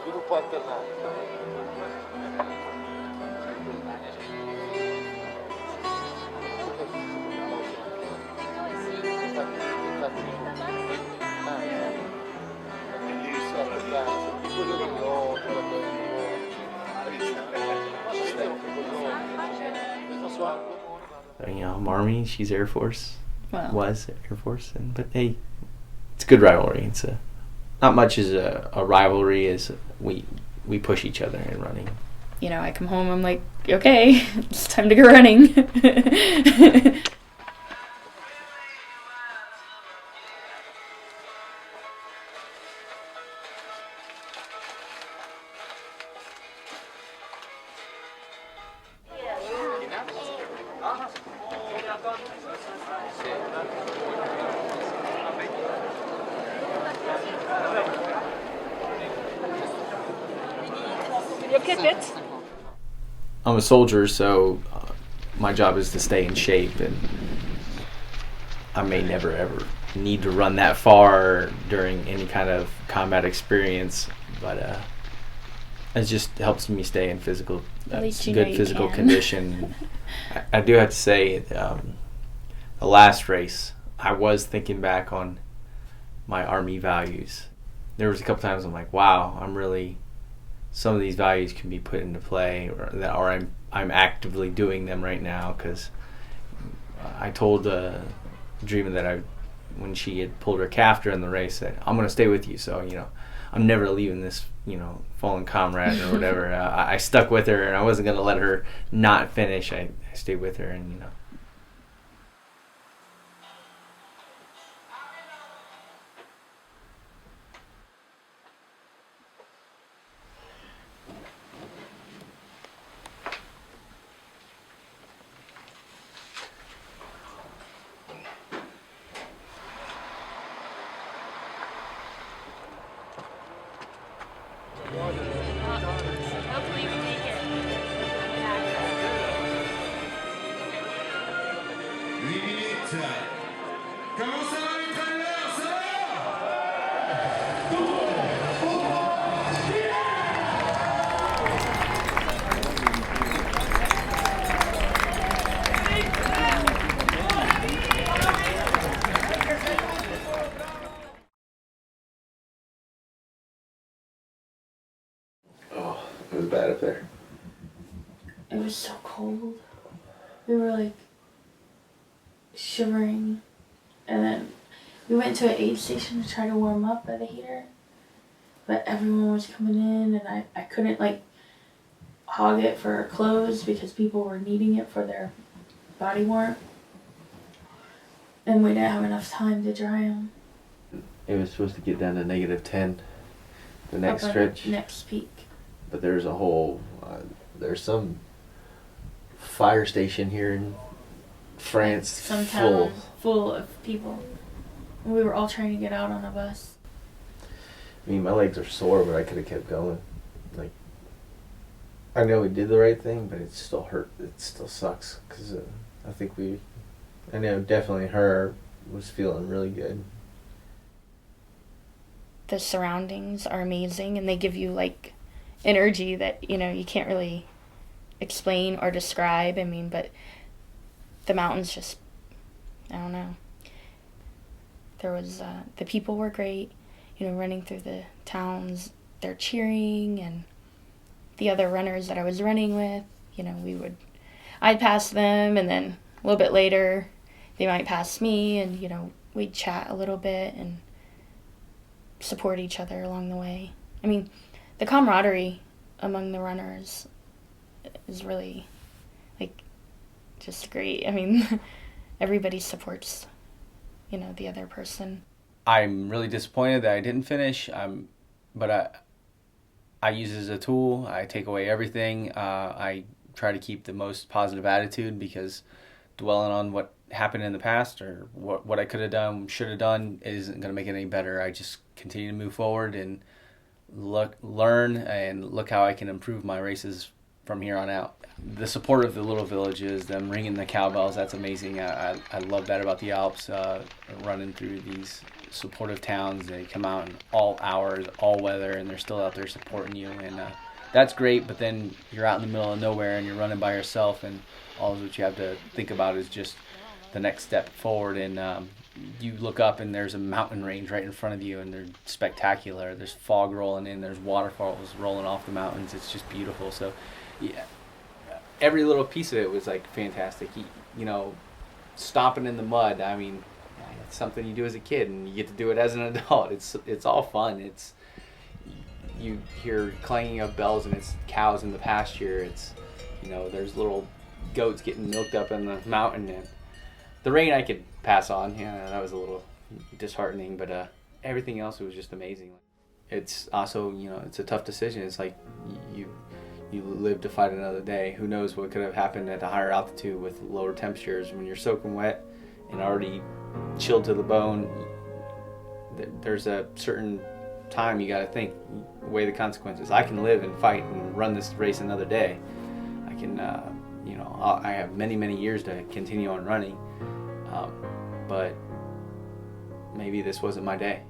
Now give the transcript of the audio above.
Sviluppo alternato. You know, I'm Army, she's Air Force. Wow. Was Air Force. But hey, it's a good rivalry. It's not much as a rivalry as we push each other in running. You know, I come home, I'm like, okay, it's time to go running. I'm a soldier, so my job is to stay in shape, and I may never ever need to run that far during any kind of combat experience, but it just helps me stay in physical, good physical condition. I do have to say, the last race, I was thinking back on my Army values. There was a couple times I'm like, wow, some of these values can be put into play, or I'm actively doing them right now, because I told Dreama that when she had pulled her calf during the race, that I'm going to stay with you, so I'm never leaving this fallen comrade or whatever. I stuck with her, and I wasn't going to let her not finish. I stayed with her, and Comment ça va les traîneurs, ça oh, it was bad up there. It was so cold. We were like shivering, and then we went to an aid station to try to warm up by the heater, but everyone was coming in, and I couldn't like hog it for clothes because people were needing it for their body warmth, and we didn't have enough time to dry them. It was supposed to get down to -10 the next stretch. Next peak. But there's a whole there's some fire station here in France, some town full of people. And we were all trying to get out on a bus. I mean, my legs are sore, but I could have kept going. Like, I know we did the right thing, but it still hurt. It still sucks, because I know definitely her was feeling really good. The surroundings are amazing, and they give you like energy that you can't really explain or describe. I mean, but the mountains just, I don't know. There was the people were great, running through the towns, they're cheering, and the other runners that I was running with, I'd pass them, and then a little bit later they might pass me, and we'd chat a little bit and support each other along the way. I mean, the camaraderie among the runners is really, just great. I mean, everybody supports, the other person. I'm really disappointed that I didn't finish, but I use it as a tool. I take away everything. I try to keep the most positive attitude, because dwelling on what happened in the past or what I could have done, should have done, isn't going to make it any better. I just continue to move forward and learn and look how I can improve my races from here on out. The support of the little villages, them ringing the cowbells, that's amazing. I love that about the Alps, running through these supportive towns. They come out in all hours, all weather, and they're still out there supporting you. And that's great, but then you're out in the middle of nowhere and you're running by yourself, and all that you have to think about is just the next step forward. And you look up and there's a mountain range right in front of you, and they're spectacular. There's fog rolling in, there's waterfalls rolling off the mountains. It's just beautiful. So yeah, every little piece of it was like fantastic. You know, stopping in the mud, I mean, it's something you do as a kid, and you get to do it as an adult. It's all fun. It's, you hear clanging of bells, and it's cows in the pasture. It's, you know, there's little goats getting milked up in the mountain. And the rain I could pass on. Yeah, that was a little disheartening, but everything else was just amazing. It's also, you know, it's a tough decision. It's like you live to fight another day. Who knows what could have happened at a higher altitude with lower temperatures. When you're soaking wet and already chilled to the bone, there's a certain time you got to think, weigh the consequences. I can live and fight and run this race another day. I can, you know, I have many years to continue on running, but maybe this wasn't my day.